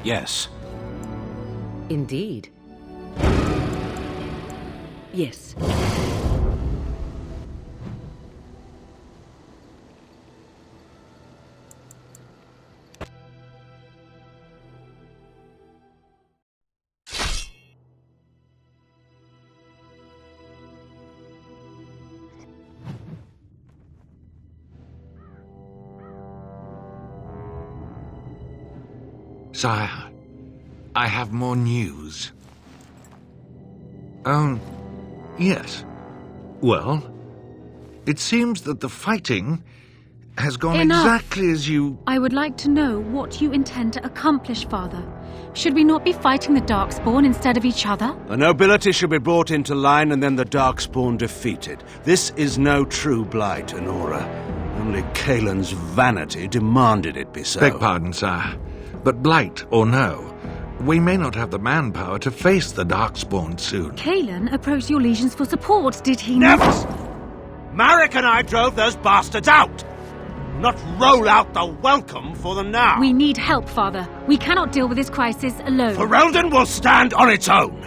Yes. Indeed. Yes. Sire, I have more news. Yes. Well, it seems that the fighting has gone exactly as you... I would like to know what you intend to accomplish, Father. Should we not be fighting the Darkspawn instead of each other? The nobility should be brought into line and then the Darkspawn defeated. This is no true blight, Honora. Only Kaelin's vanity demanded it be so. Beg pardon, sire. But blight or no, we may not have the manpower to face the Darkspawn soon. Kaelin approached your legions for support, did he not? Never! Marek and I drove those bastards out! Not roll out the welcome for them now! We need help, Father. We cannot deal with this crisis alone. Ferelden will stand on its own!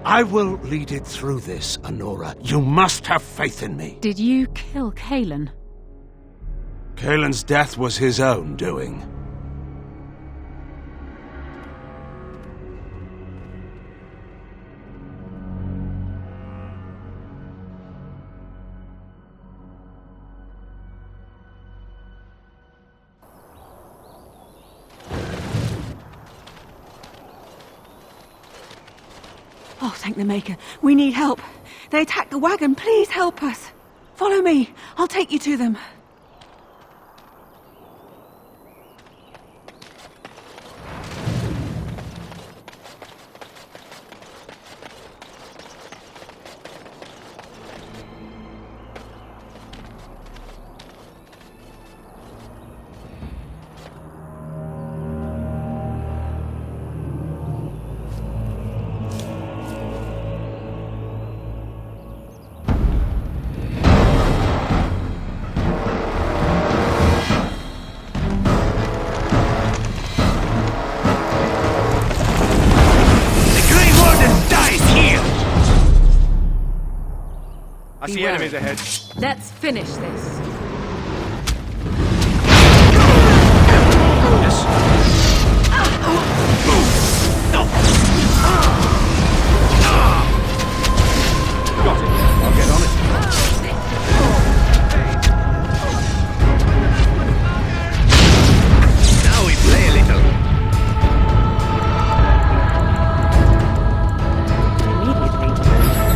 I will lead it through this, Honora. You must have faith in me. Did you kill Kaelin? Kaelin's death was his own doing. Oh, thank the Maker. We need help. They attacked the wagon. Please help us. Follow me. I'll take you to them. I see enemies ahead. Let's finish this. Got it. I'll get on it. Now we play a little.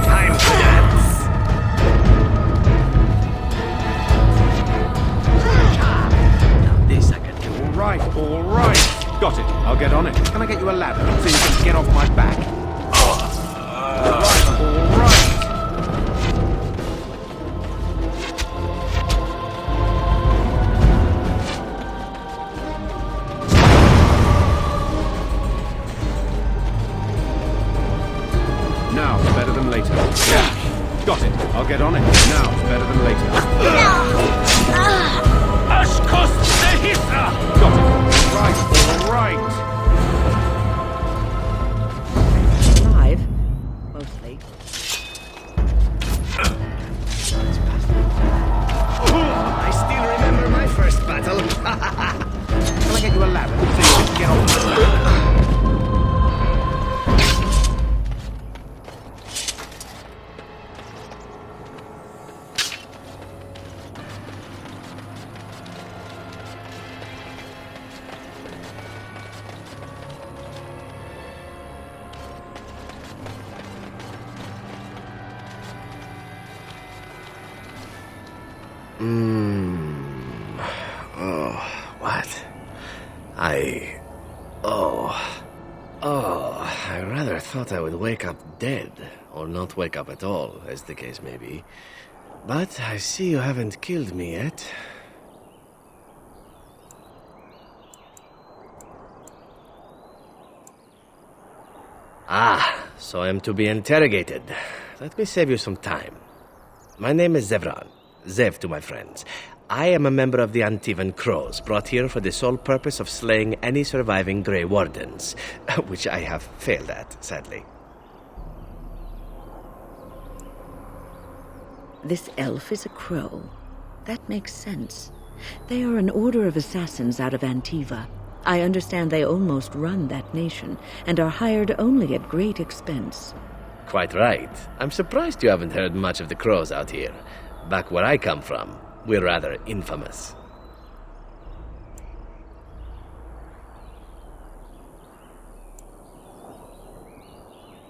Time to dance. Now this I can do. All right. Got it. I'll get on it. Can I get you a ladder so you can get off my back? All right. Now it's better than later. Yeah. Got it. I'll get on it. Now it's better than later. Ashkos Nehisa! Got it. All right. Alive. Mostly. I still remember my first battle. Can I get you a ladder so you can get off my back? Oh, what? I rather thought I would wake up dead, or not wake up at all, as the case may be. But I see you haven't killed me yet. Ah, so I'm to be interrogated. Let me save you some time. My name is Zevran. Zev to my friends. I am a member of the Antivan Crows, brought here for the sole purpose of slaying any surviving Grey Wardens, which I have failed at, sadly. This elf is a crow. That makes sense. They are an order of assassins out of Antiva. I understand they almost run that nation, and are hired only at great expense. Quite right. I'm surprised you haven't heard much of the Crows out here. Back where I come from, we're rather infamous.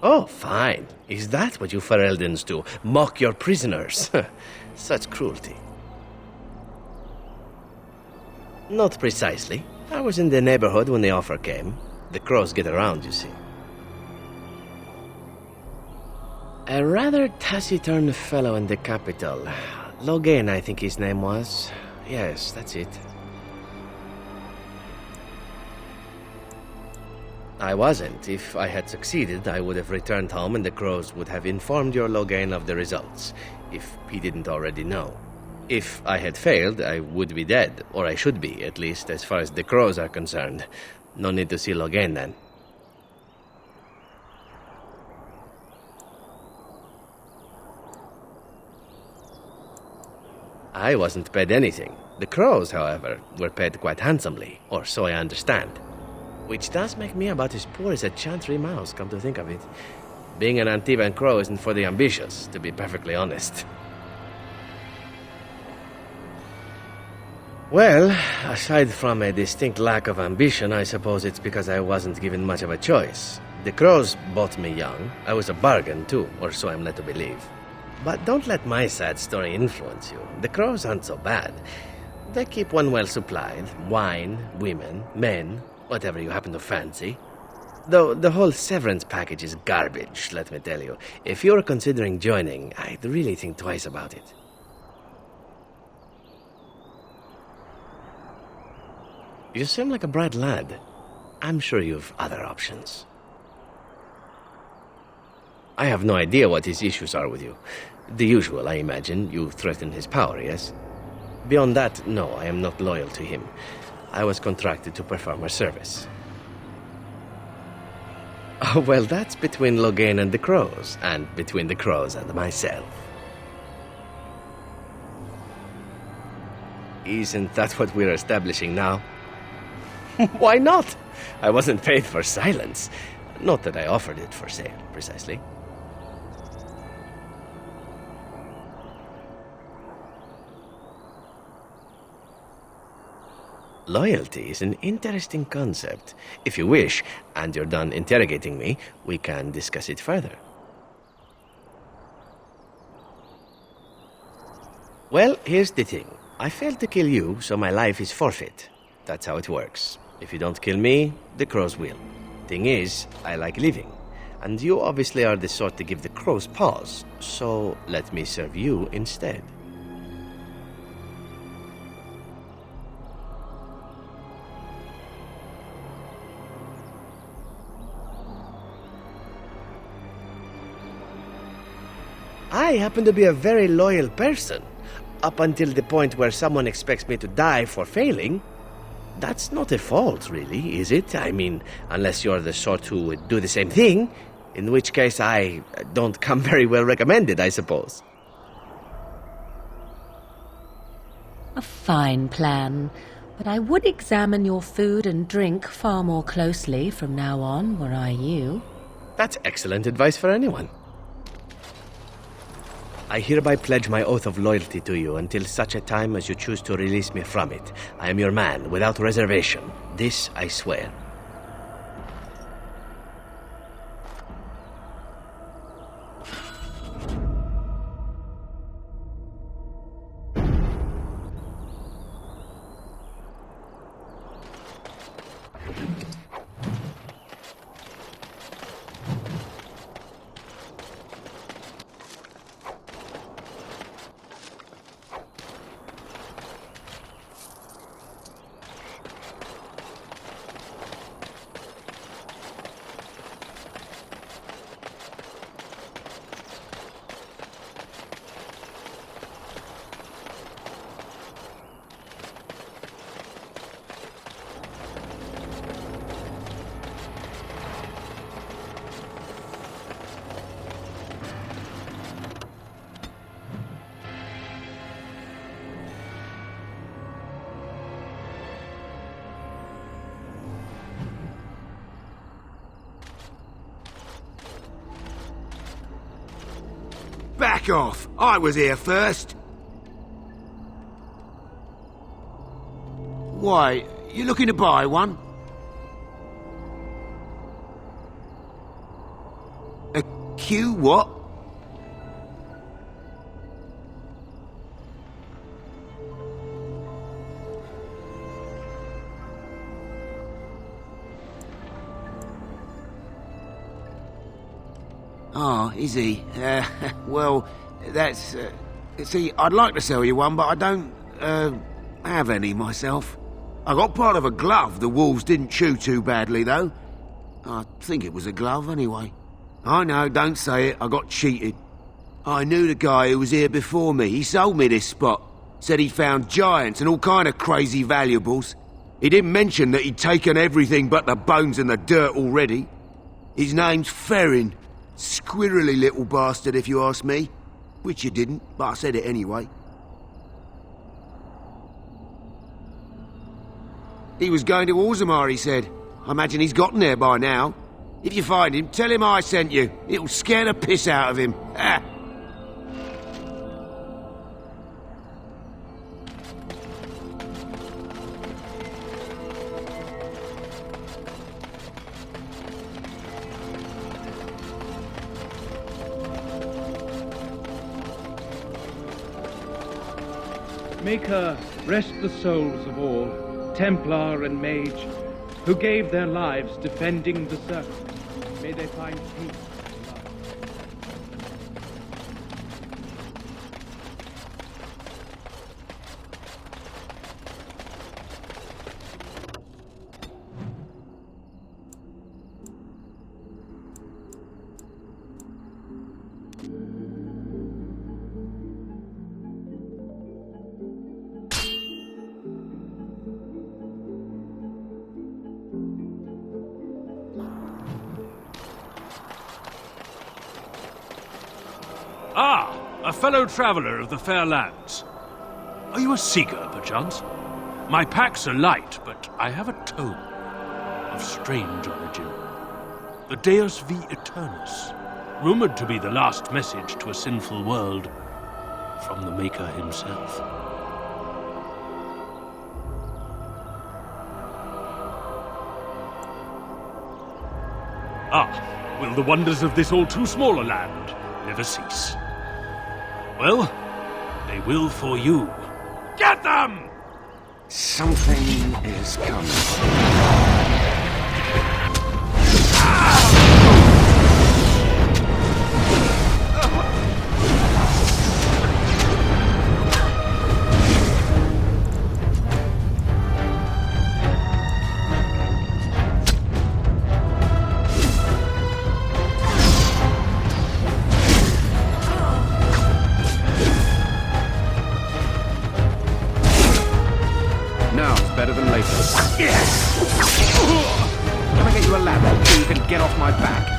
Oh, fine. Is that what you Fereldans do? Mock your prisoners? Such cruelty. Not precisely. I was in the neighborhood when the offer came. The Crows get around, you see. A rather taciturn fellow in the capital. Logain, I think his name was. Yes, that's it. I wasn't. If I had succeeded, I would have returned home and the Crows would have informed your Logain of the results, if he didn't already know. If I had failed, I would be dead, or I should be, at least as far as the Crows are concerned. No need to see Logain then. I wasn't paid anything. The Crows, however, were paid quite handsomely, or so I understand. Which does make me about as poor as a chantry mouse, come to think of it. Being an Antivan Crow isn't for the ambitious, to be perfectly honest. Well, aside from a distinct lack of ambition, I suppose it's because I wasn't given much of a choice. The Crows bought me young. I was a bargain, too, or so I'm led to believe. But don't let my sad story influence you. The Crows aren't so bad. They keep one well supplied. Wine, women, men, whatever you happen to fancy. Though the whole severance package is garbage, let me tell you. If you're considering joining, I'd really think twice about it. You seem like a bright lad. I'm sure you've other options. I have no idea what his issues are with you. The usual, I imagine. You threaten his power, yes? Beyond that, no, I am not loyal to him. I was contracted to perform a service. Oh, well, that's between Logain and the Crows, and between the Crows and myself. Isn't that what we're establishing now? Why not? I wasn't paid for silence. Not that I offered it for sale, precisely. Loyalty is an interesting concept. If you wish, and you're done interrogating me, we can discuss it further. Well, here's the thing. I failed to kill you, so my life is forfeit. That's how it works. If you don't kill me, the Crows will. Thing is, I like living. And you obviously are the sort to give the Crows pause, so let me serve you instead. I happen to be a very loyal person, up until the point where someone expects me to die for failing. That's not a fault, really, is it? I mean, unless you're the sort who would do the same thing, in which case I don't come very well recommended, I suppose. A fine plan, but I would examine your food and drink far more closely from now on, were I you. That's excellent advice for anyone. I hereby pledge my oath of loyalty to you until such a time as you choose to release me from it. I am your man, without reservation. This I swear. Back off! I was here first! Why, you looking to buy one? A Q what? Oh, is he? Well, that's... see, I'd like to sell you one, but I don't, have any myself. I got part of a glove the wolves didn't chew too badly, though. I think it was a glove, anyway. I know, don't say it. I got cheated. I knew the guy who was here before me. He sold me this spot. Said he found giants and all kind of crazy valuables. He didn't mention that he'd taken everything but the bones and the dirt already. His name's Ferrin. Squirrely little bastard, if you ask me. Which you didn't, but I said it anyway. He was going to Orgins, he said. I imagine he's gotten there by now. If you find him, tell him I sent you. It'll scare the piss out of him. Ah. Maker, rest the souls of all, Templar and Mage, who gave their lives defending the circle. May they find peace and love. Ah, a fellow traveller of the fair lands. Are you a seeker, perchance? My packs are light, but I have a tome of strange origin. The Deus V Eternus, rumoured to be the last message to a sinful world from the Maker himself. Ah, will the wonders of this all-too-small a land never cease? Well, they will for you. Get them! Something is coming. Better than later. Yes! Can I get you a ladder so you can get off my back?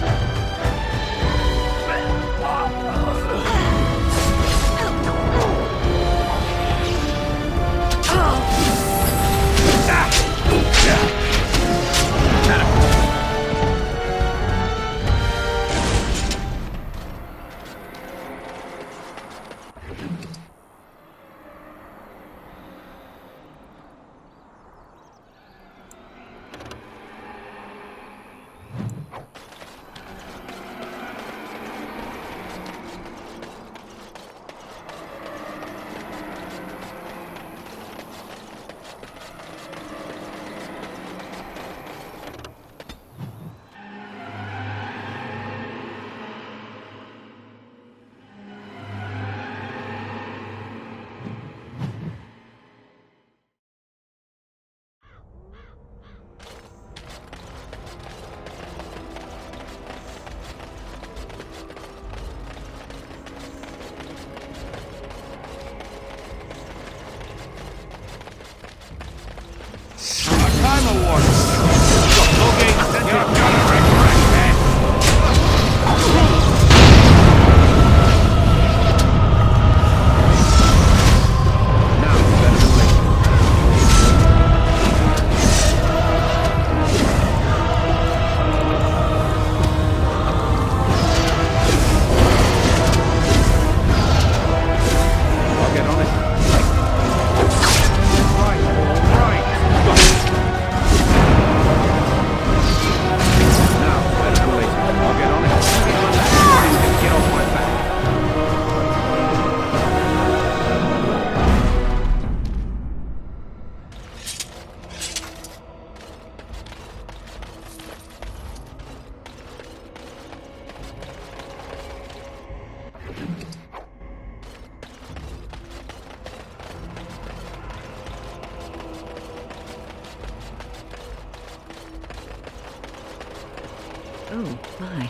Oh, my.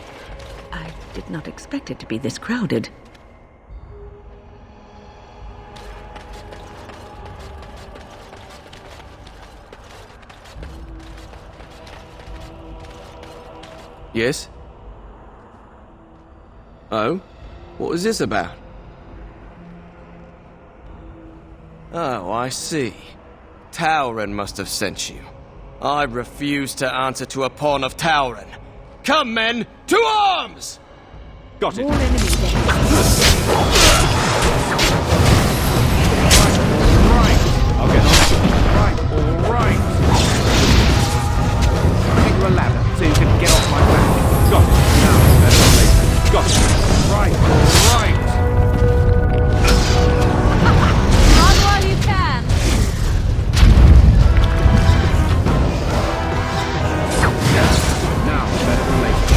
I did not expect it to be this crowded. Yes? Oh? What was this about? Oh, I see. Tauren must have sent you. I refuse to answer to a pawn of Tauren. Come, men, to arms! Got it. More enemies ahead. Right. I'll get on it. Right, all right. Can I get you a ladder so you can get off my back? Got it. Now, better than later. Got it. Right, all right. Run while you can. Now, better than later.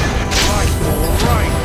Right, all right.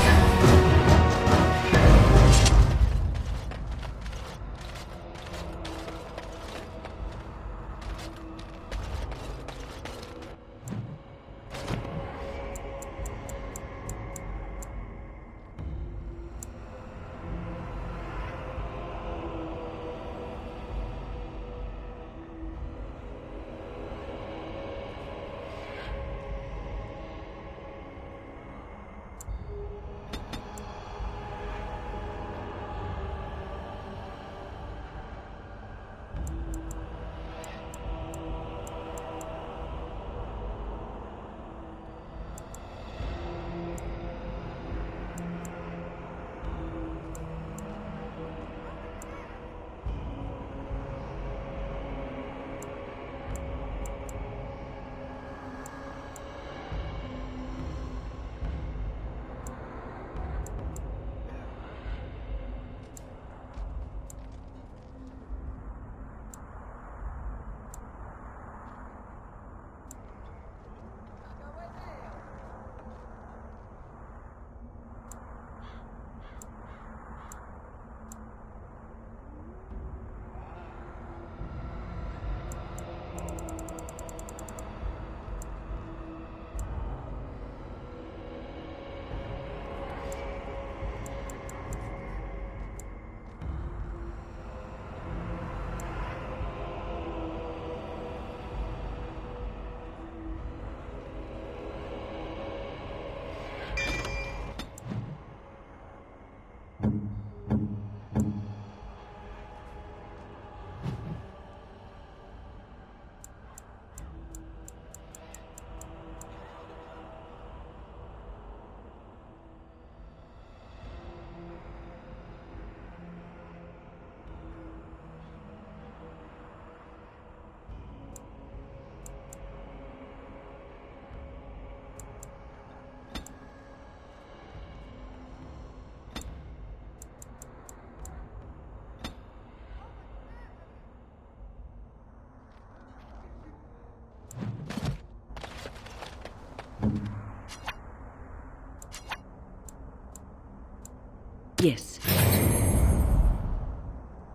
Yes.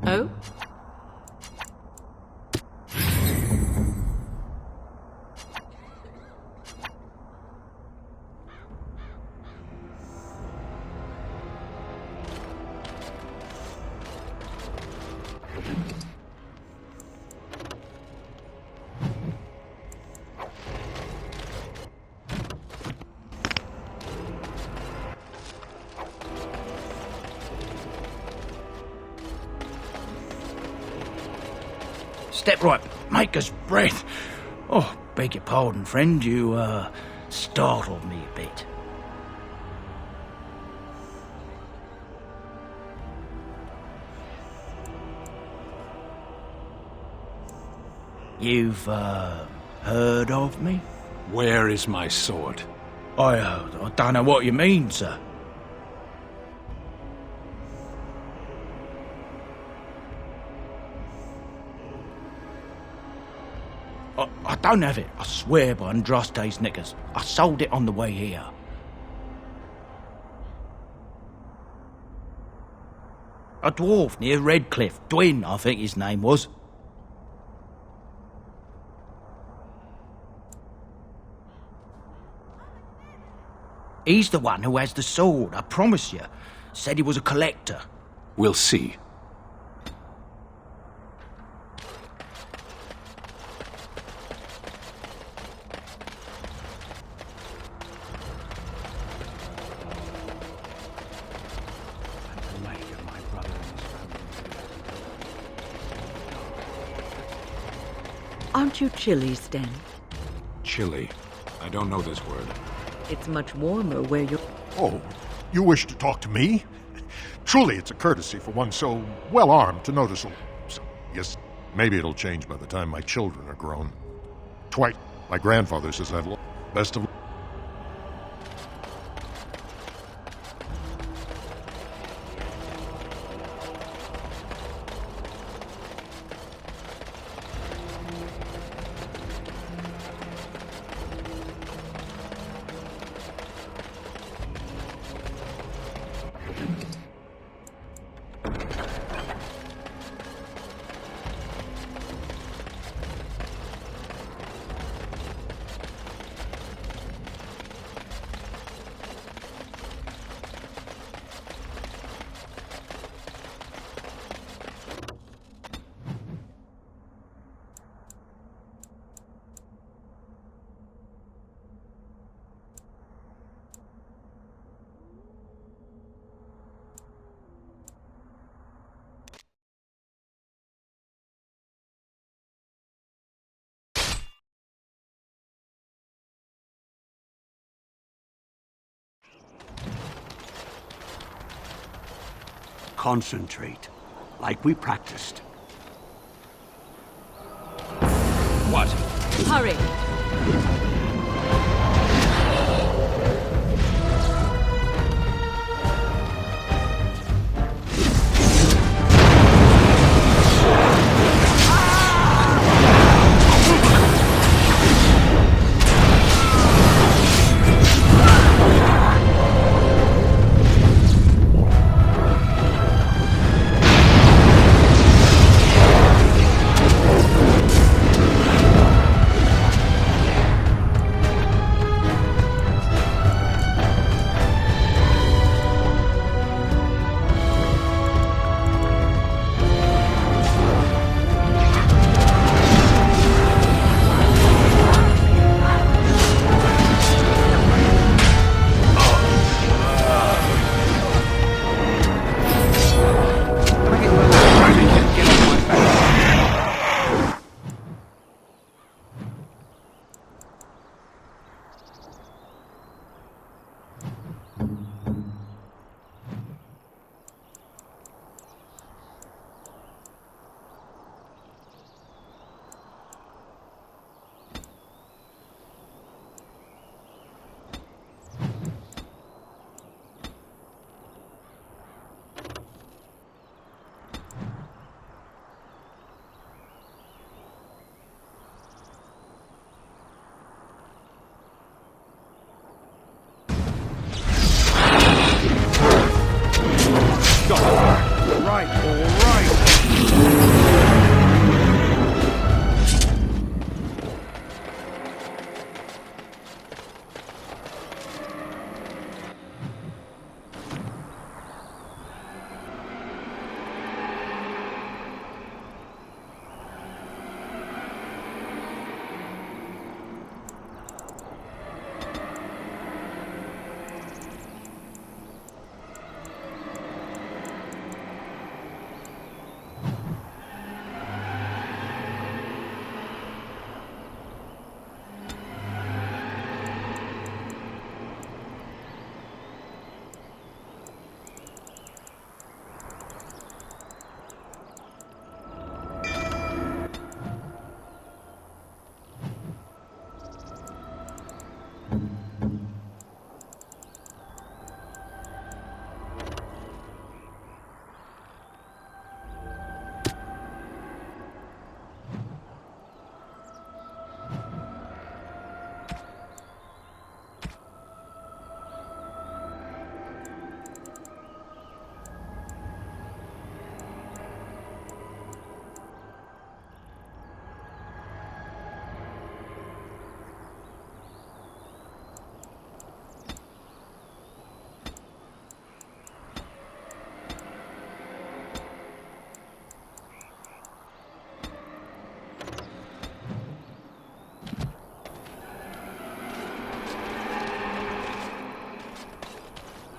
Oh? Step right, maker's breath. Oh, beg your pardon, friend. You, startled me a bit. You've, heard of me? Where is my sword? I don't know what you mean, sir. I don't have it, I swear by Andraste's knickers. I sold it on the way here. A dwarf near Redcliffe, Dwyn, I think his name was. He's the one who has the sword, I promise you. Said he was a collector. We'll see. Aren't you chilly, Sten? Chilly. I don't know this word. It's much warmer where you're... Oh, you wish to talk to me? Truly, it's a courtesy for one so well-armed to notice a... So, yes, maybe it'll change by the time my children are grown. Twice, my grandfather says I've best of... Concentrate, like we practiced. What? Hurry!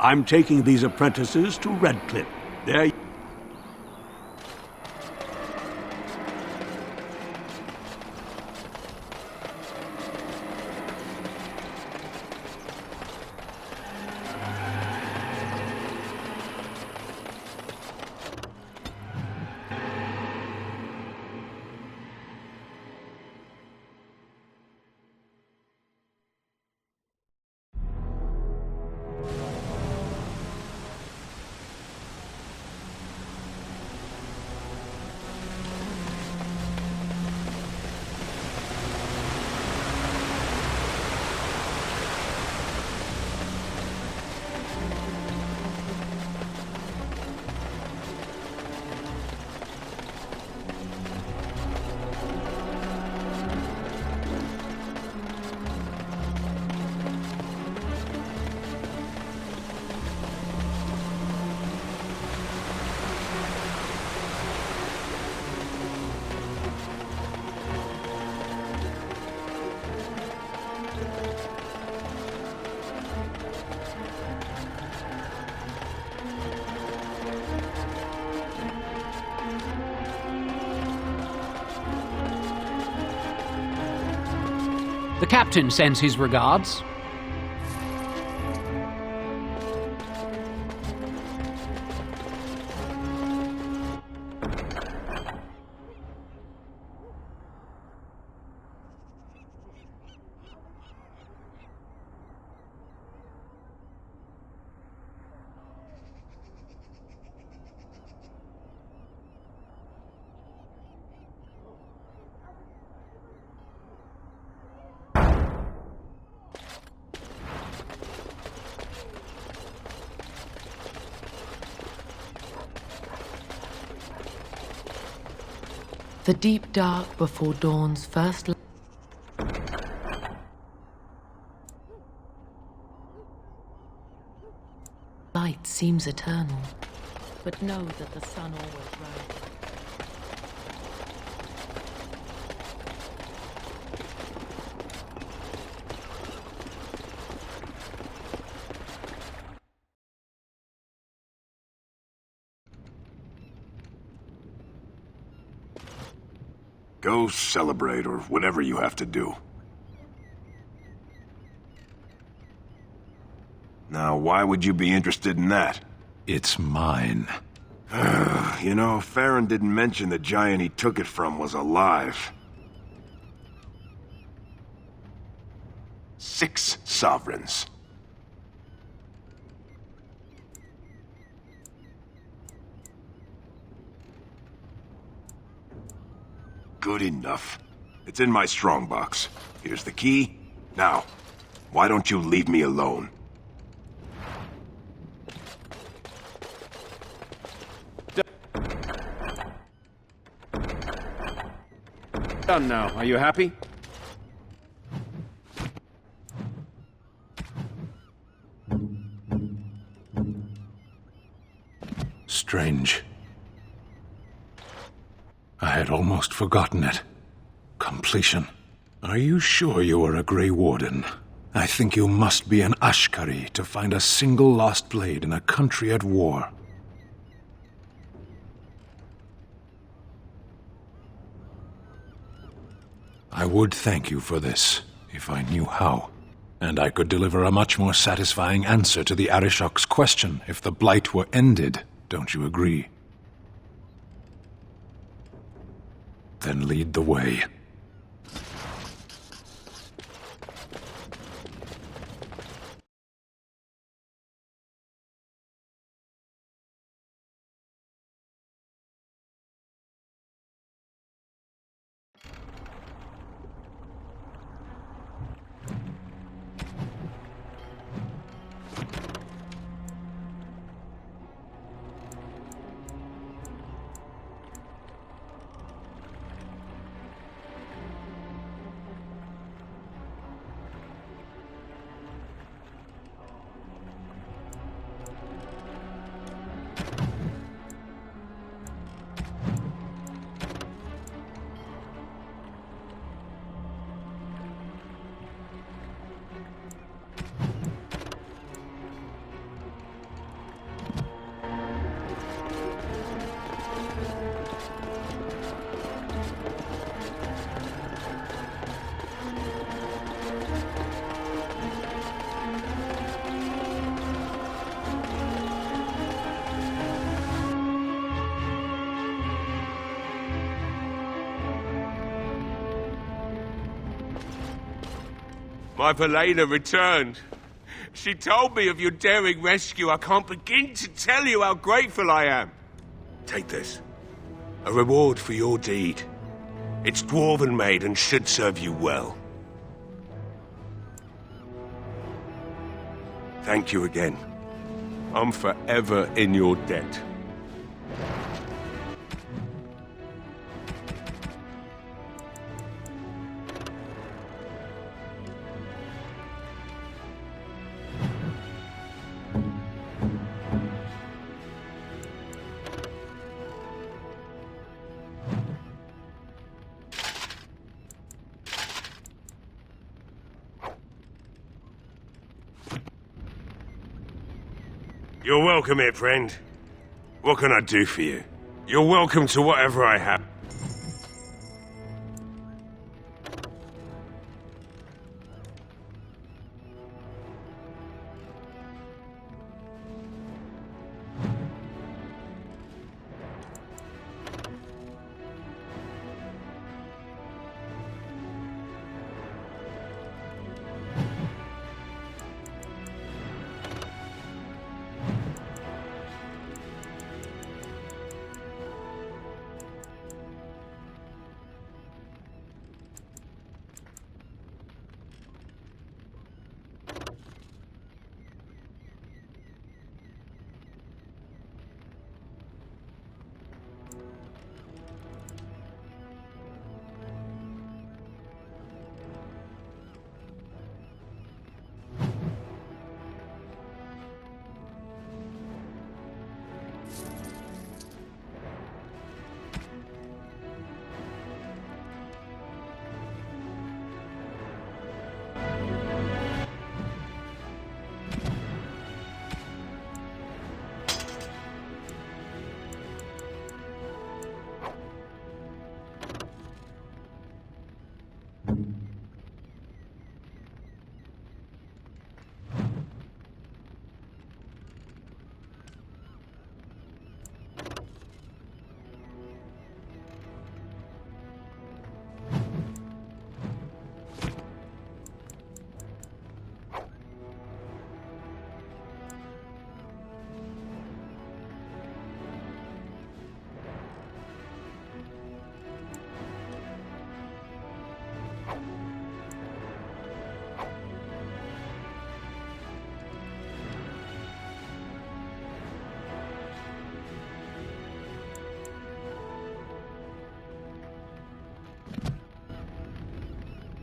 I'm taking these apprentices to Redcliffe. There. The captain sends his regards. The deep dark before dawn's first light seems eternal, But know that the sun always rises. Go celebrate, or whatever you have to do. Now, why would you be interested in that? It's mine. You know, Farron didn't mention the giant he took it from was alive. 6 sovereigns. Good enough. It's in my strongbox. Here's the key. Now, why don't you leave me alone? Done now. Are you happy? Strange. I had almost forgotten it. Completion. Are you sure you are a Grey Warden? I think you must be an Ashkari to find a single lost blade in a country at war. I would thank you for this, if I knew how. And I could deliver a much more satisfying answer to the Arishok's question if the Blight were ended. Don't you agree? Then lead the way. My Velena returned. She told me of your daring rescue. I can't begin to tell you how grateful I am. Take this. A reward for your deed. It's dwarven made and should serve you well. Thank you again. I'm forever in your debt. You're welcome here, friend. What can I do for you? You're welcome to whatever I have.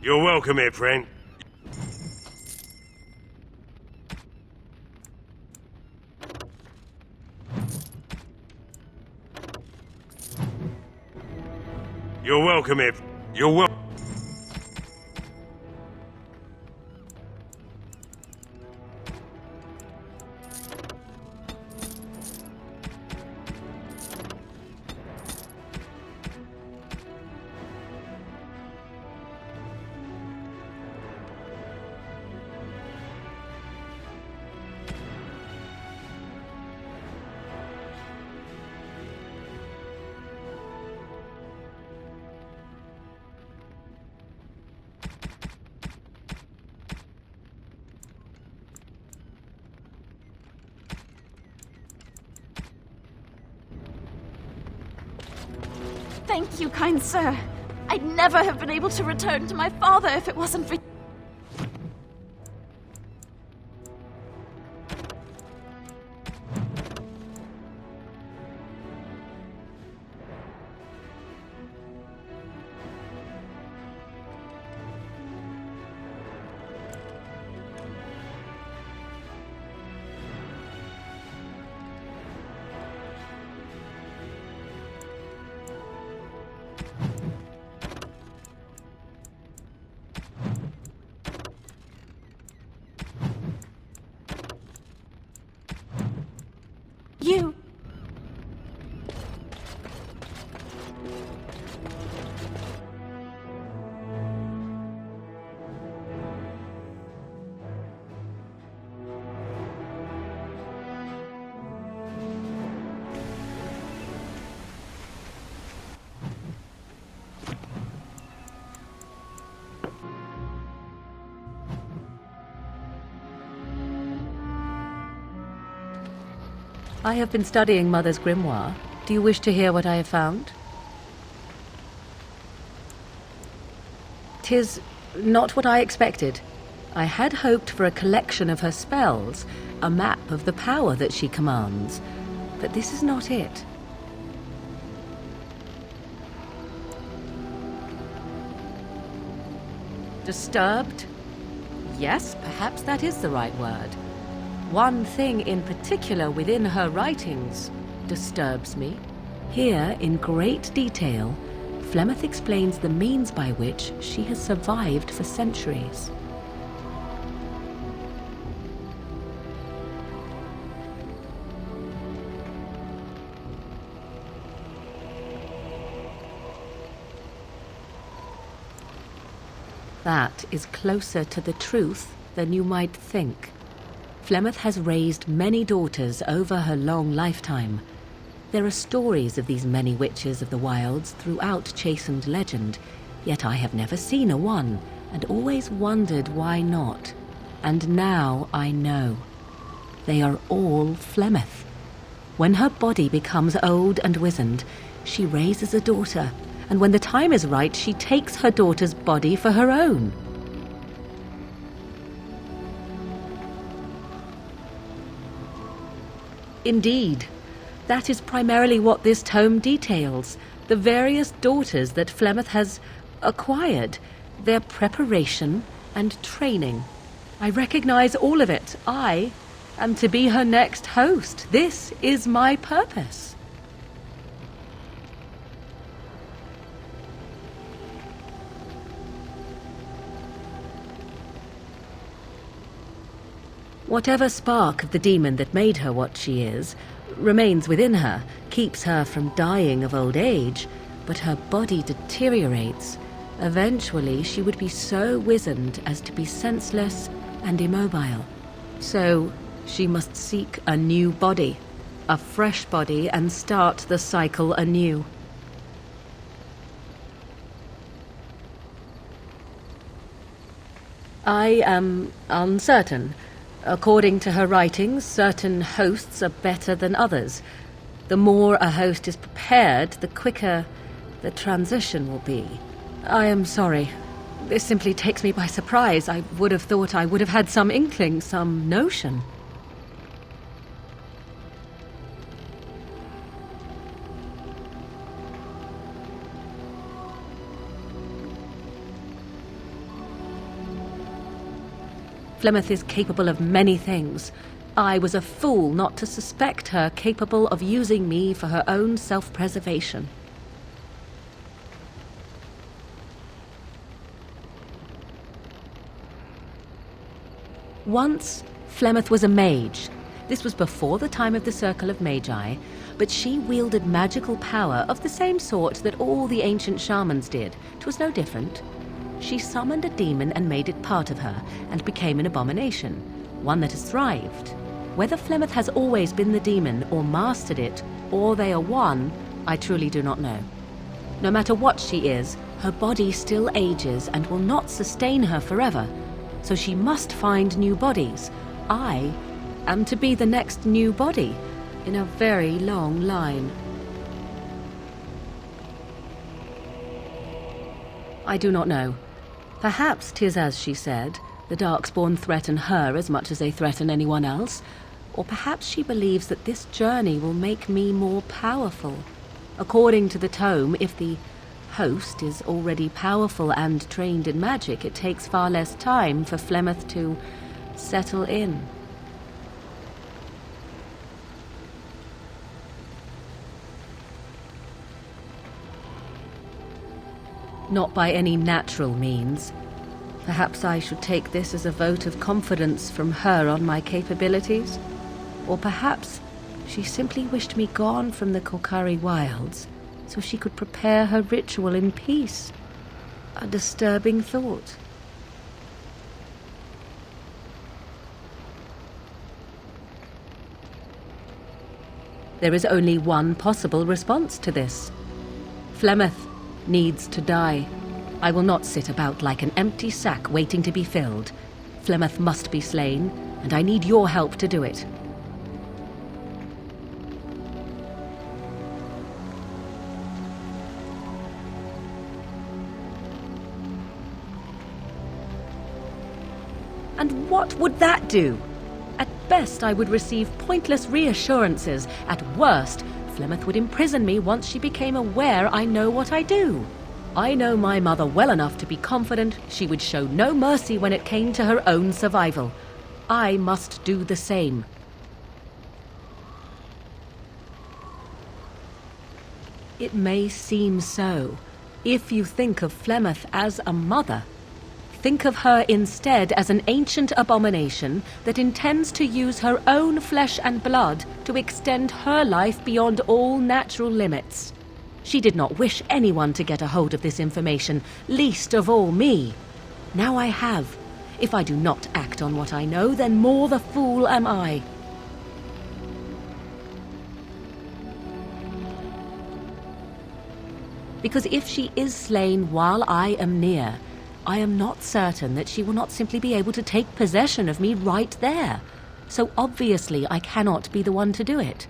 You're welcome here, friend. You're welcome here. You're welcome. Thank you, kind sir. I'd never have been able to return to my father if it wasn't for... I have been studying Mother's grimoire. Do you wish to hear what I have found? 'Tis not what I expected. I had hoped for a collection of her spells, a map of the power that she commands, but this is not it. Disturbed? Yes, perhaps that is the right word. One thing in particular within her writings disturbs me. Here, in great detail, Flemeth explains the means by which she has survived for centuries. That is closer to the truth than you might think. Flemeth has raised many daughters over her long lifetime. There are stories of these many witches of the wilds throughout chastened legend, yet I have never seen a one, and always wondered why not. And now I know. They are all Flemeth. When her body becomes old and wizened, she raises a daughter, and when the time is right, she takes her daughter's body for her own. Indeed, that is primarily what this tome details, the various daughters that Flemeth has acquired, their preparation and training. I recognize all of it. I am to be her next host. This is my purpose. Whatever spark of the demon that made her what she is remains within her, keeps her from dying of old age, but her body deteriorates. Eventually, she would be so wizened as to be senseless and immobile. So, she must seek a new body, a fresh body, and start the cycle anew. I am uncertain. According to her writings, certain hosts are better than others. The more a host is prepared, the quicker the transition will be. I am sorry. This simply takes me by surprise. I would have thought I would have had some inkling, some notion. Flemeth is capable of many things. I was a fool not to suspect her capable of using me for her own self-preservation. Once, Flemeth was a mage. This was before the time of the Circle of Magi, but she wielded magical power of the same sort that all the ancient shamans did. 'Twas no different. She summoned a demon and made it part of her, and became an abomination, one that has thrived. Whether Flemeth has always been the demon, or mastered it, or they are one, I truly do not know. No matter what she is, her body still ages and will not sustain her forever, so she must find new bodies. I am to be the next new body, in a very long line. I do not know. Perhaps 'tis as she said, the Darkspawn threaten her as much as they threaten anyone else, or perhaps she believes that this journey will make me more powerful. According to the tome, if the host is already powerful and trained in magic, it takes far less time for Flemeth to settle in. Not by any natural means. Perhaps I should take this as a vote of confidence from her on my capabilities. Or perhaps she simply wished me gone from the Korkari wilds so she could prepare her ritual in peace. A disturbing thought. There is only one possible response to this. Flemeth needs to die. I will not sit about like an empty sack waiting to be filled. Flemeth must be slain, and I need your help to do it. And what would that do? At best, I would receive pointless reassurances. At worst, Flemeth would imprison me once she became aware I know what I do. I know my mother well enough to be confident she would show no mercy when it came to her own survival. I must do the same. It may seem so. If you think of Flemeth as a mother, think of her instead as an ancient abomination that intends to use her own flesh and blood to extend her life beyond all natural limits. She did not wish anyone to get a hold of this information, least of all me. Now I have. If I do not act on what I know, then more the fool am I. Because if she is slain while I am near, I am not certain that she will not simply be able to take possession of me right there. So obviously I cannot be the one to do it.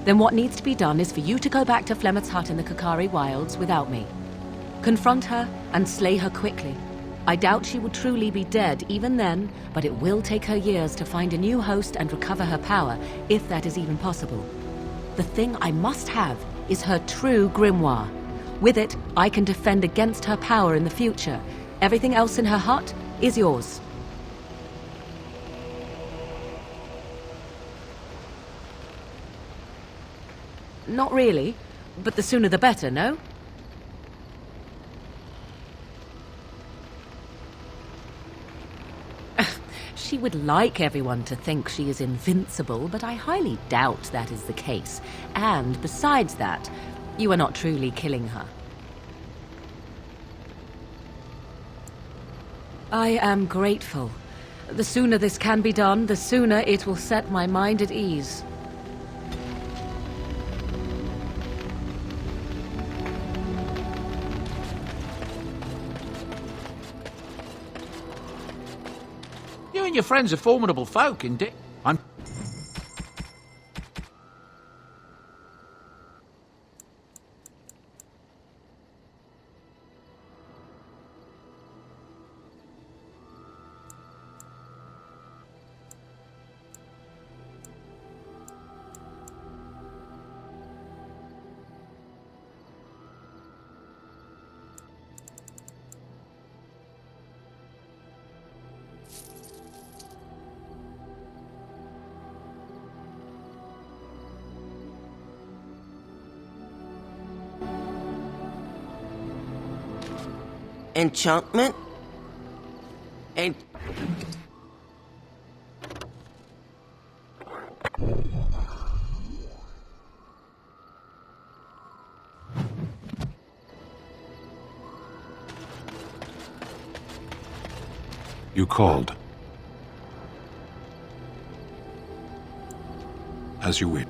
Then what needs to be done is for you to go back to Flemeth's hut in the Kakari Wilds without me. Confront her and slay her quickly. I doubt she will truly be dead even then, but it will take her years to find a new host and recover her power, if that is even possible. The thing I must have is her true grimoire. With it, I can defend against her power in the future. Everything else in her hut is yours. Not really, but the sooner the better, no? She would like everyone to think she is invincible, but I highly doubt that is the case. And besides that, you are not truly killing her. I am grateful. The sooner this can be done, the sooner it will set my mind at ease. You and your friends are formidable folk, indeed. I'm... Enchantment? You called. As you wish.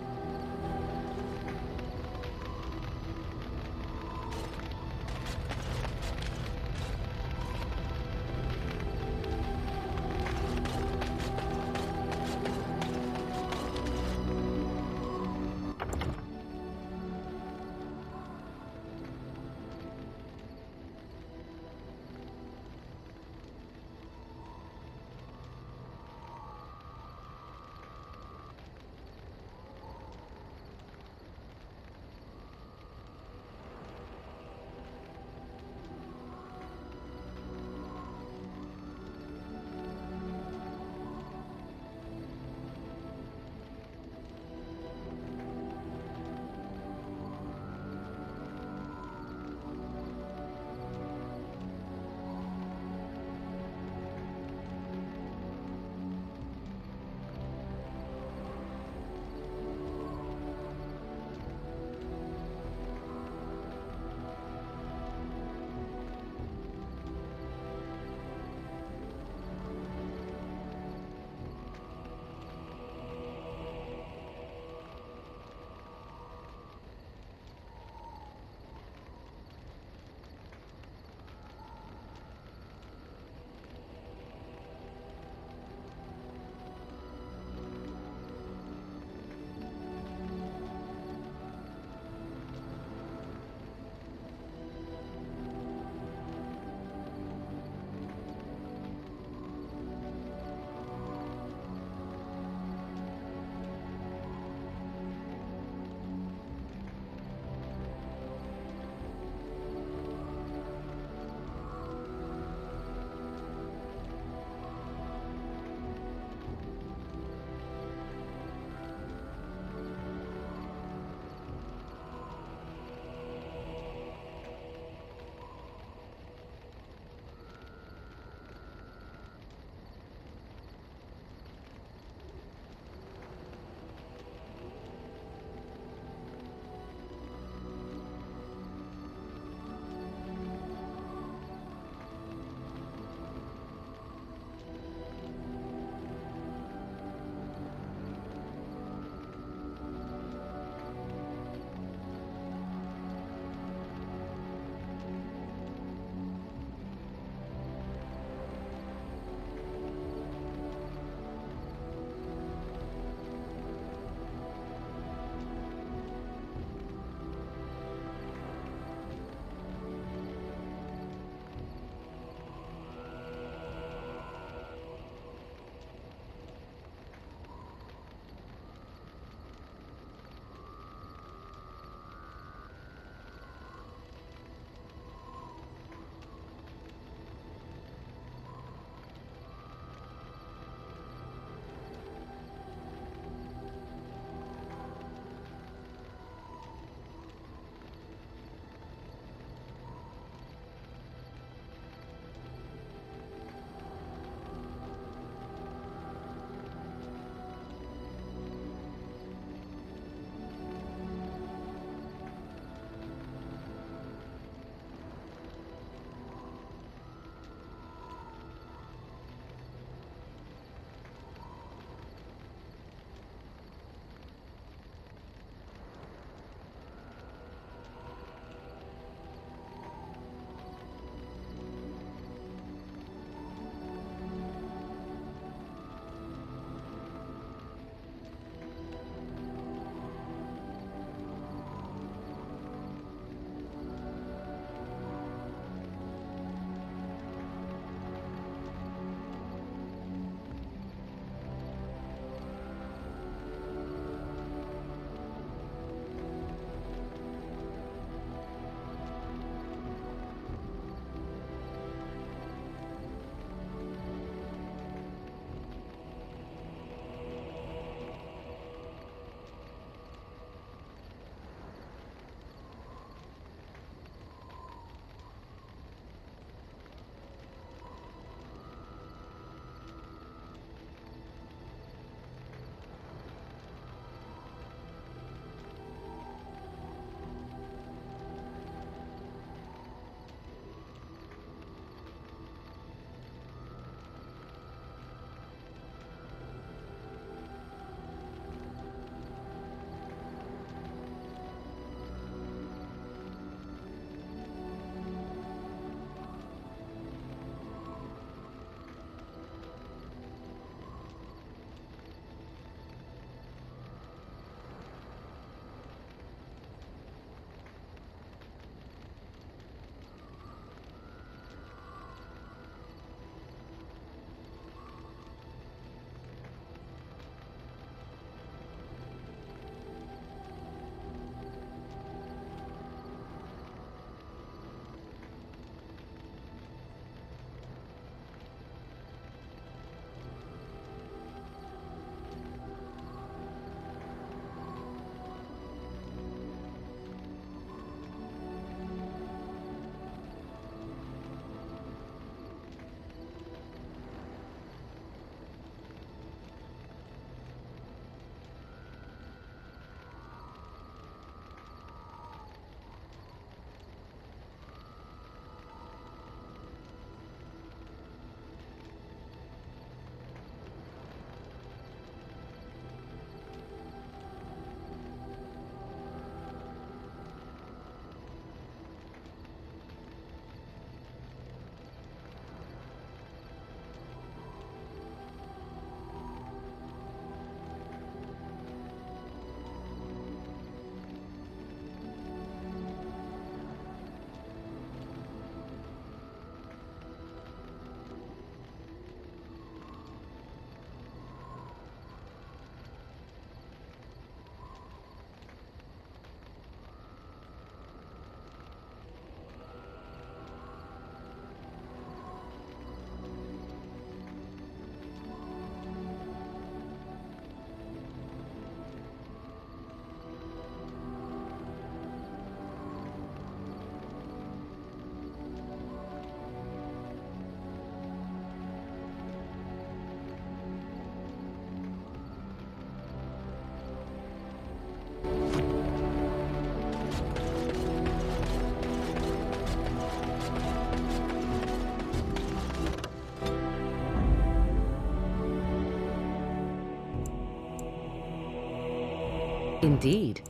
Indeed.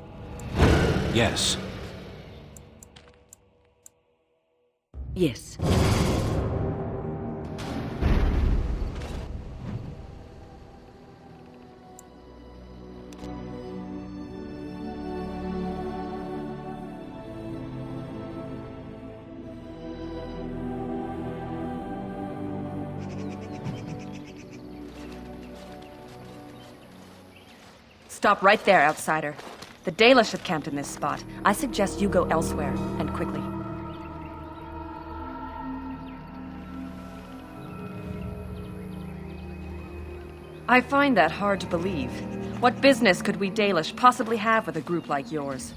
Yes. Yes. Stop right there, outsider. The Dalish have camped in this spot. I suggest you go elsewhere, and quickly. I find that hard to believe. What business could we Dalish possibly have with a group like yours?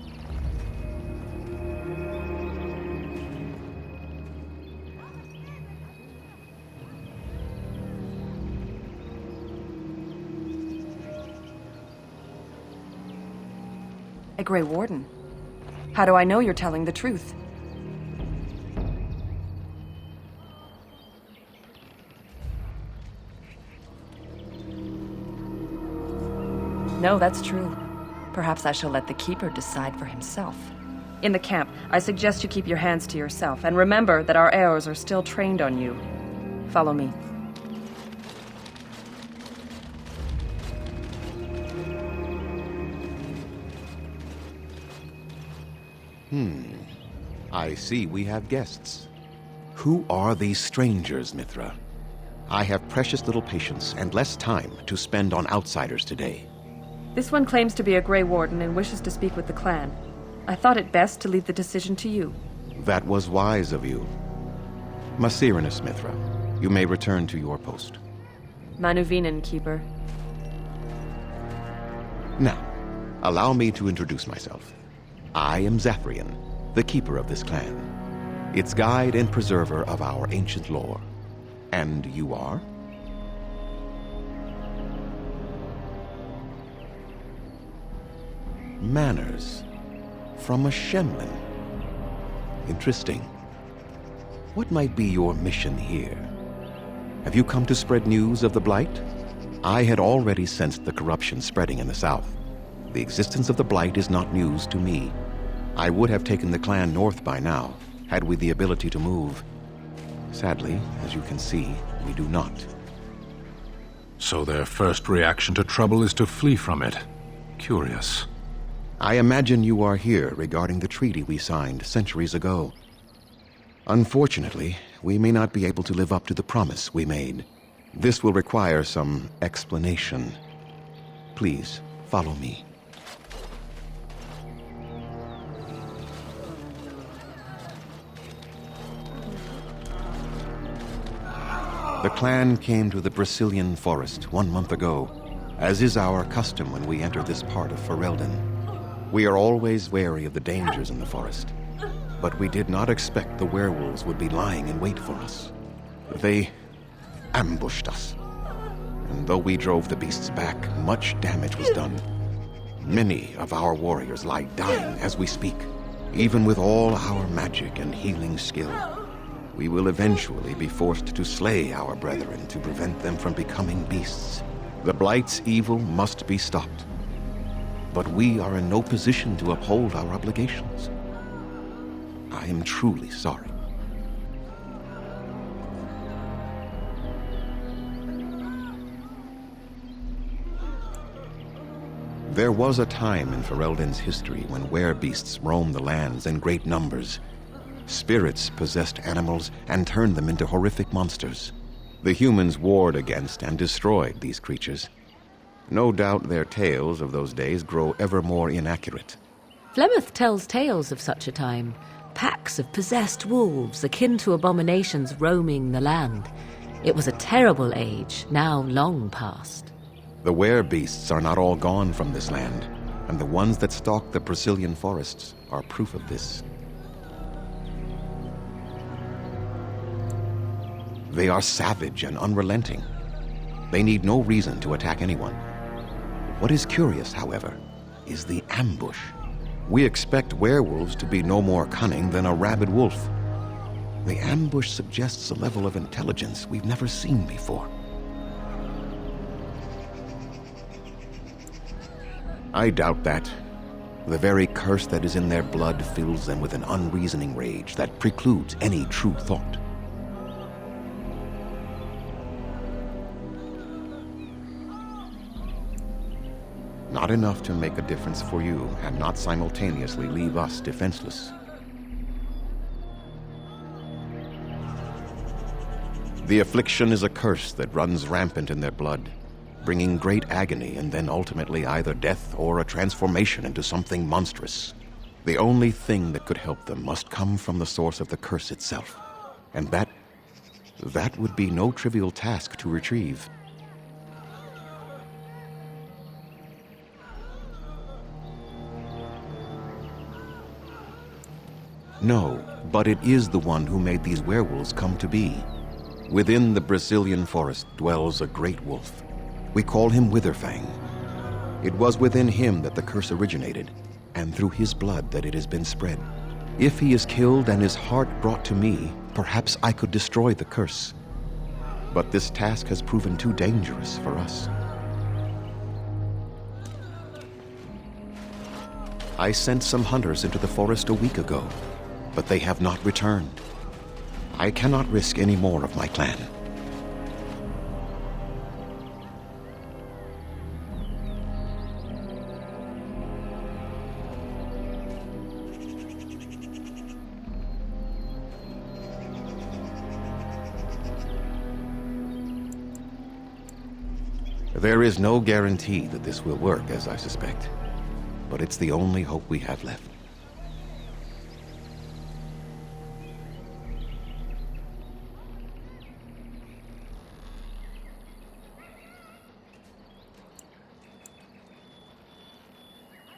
A Grey Warden? How do I know you're telling the truth? No, that's true. Perhaps I shall let the Keeper decide for himself. In the camp, I suggest you keep your hands to yourself, and remember that our arrows are still trained on you. Follow me. I see we have guests. Who are these strangers, Mithra? I have precious little patience and less time to spend on outsiders today. This one claims to be a Grey Warden and wishes to speak with the clan. I thought it best to leave the decision to you. That was wise of you. Masirinus, Mithra, you may return to your post. Manuvinen, Keeper. Now, allow me to introduce myself. I am Zafrian, the keeper of this clan, its guide and preserver of our ancient lore. And you are? Manners. From a Shemlin. Interesting. What might be your mission here? Have you come to spread news of the Blight? I had already sensed the corruption spreading in the south. The existence of the Blight is not news to me. I would have taken the clan north by now, had we the ability to move. Sadly, as you can see, we do not. So their first reaction to trouble is to flee from it. Curious. I imagine you are here regarding the treaty we signed centuries ago. Unfortunately, we may not be able to live up to the promise we made. This will require some explanation. Please, follow me. The clan came to the Brazilian forest 1 month ago, as is our custom when we enter this part of Ferelden. We are always wary of the dangers in the forest, but we did not expect the werewolves would be lying in wait for us. They ambushed us, and though we drove the beasts back, much damage was done. Many of our warriors lie dying as we speak, even with all our magic and healing skill. We will eventually be forced to slay our brethren to prevent them from becoming beasts. The Blight's evil must be stopped. But we are in no position to uphold our obligations. I am truly sorry. There was a time in Ferelden's history when werebeasts roamed the lands in great numbers. Spirits possessed animals and turned them into horrific monsters. The humans warred against and destroyed these creatures. No doubt their tales of those days grow ever more inaccurate. Flemeth tells tales of such a time. Packs of possessed wolves akin to abominations roaming the land. It was a terrible age, now long past. The werebeasts are not all gone from this land, and the ones that stalk the Brazilian forests are proof of this. They are savage and unrelenting. They need no reason to attack anyone. What is curious, however, is the ambush. We expect werewolves to be no more cunning than a rabid wolf. The ambush suggests a level of intelligence we've never seen before. I doubt that. The very curse that is in their blood fills them with an unreasoning rage that precludes any true thought. Not enough to make a difference for you, and not simultaneously leave us defenseless. The affliction is a curse that runs rampant in their blood, bringing great agony and then ultimately either death or a transformation into something monstrous. The only thing that could help them must come from the source of the curse itself, and that would be no trivial task to retrieve. No, but it is the one who made these werewolves come to be. Within the Brazilian forest dwells a great wolf. We call him Witherfang. It was within him that the curse originated, and through his blood that it has been spread. If he is killed and his heart brought to me, perhaps I could destroy the curse. But this task has proven too dangerous for us. I sent some hunters into the forest a week ago, but they have not returned. I cannot risk any more of my clan. There is no guarantee that this will work, as I suspect, but it's the only hope we have left.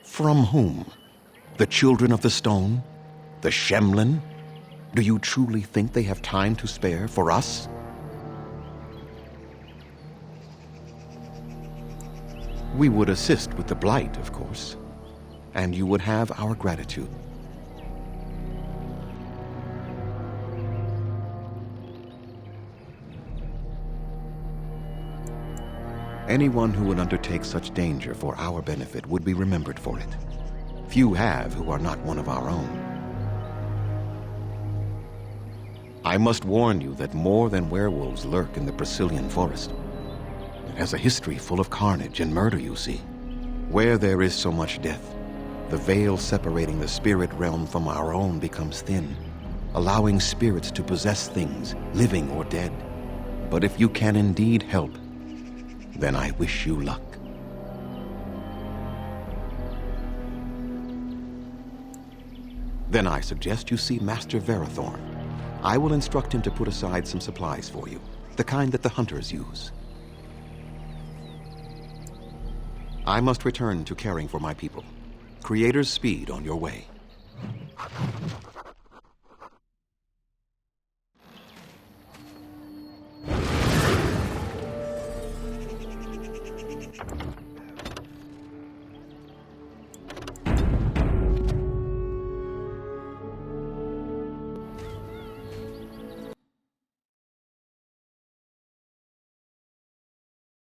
From whom? The Children of the Stone? The Shemlin? Do you truly think they have time to spare for us? We would assist with the Blight, of course, and you would have our gratitude. Anyone who would undertake such danger for our benefit would be remembered for it. Few have who are not one of our own. I must warn you that more than werewolves lurk in the Brazilian forest. It has a history full of carnage and murder, you see. Where there is so much death, the veil separating the spirit realm from our own becomes thin, allowing spirits to possess things, living or dead. But if you can indeed help, then I wish you luck. Then I suggest you see Master Verathorn. I will instruct him to put aside some supplies for you, the kind that the hunters use. I must return to caring for my people. Creator's speed on your way.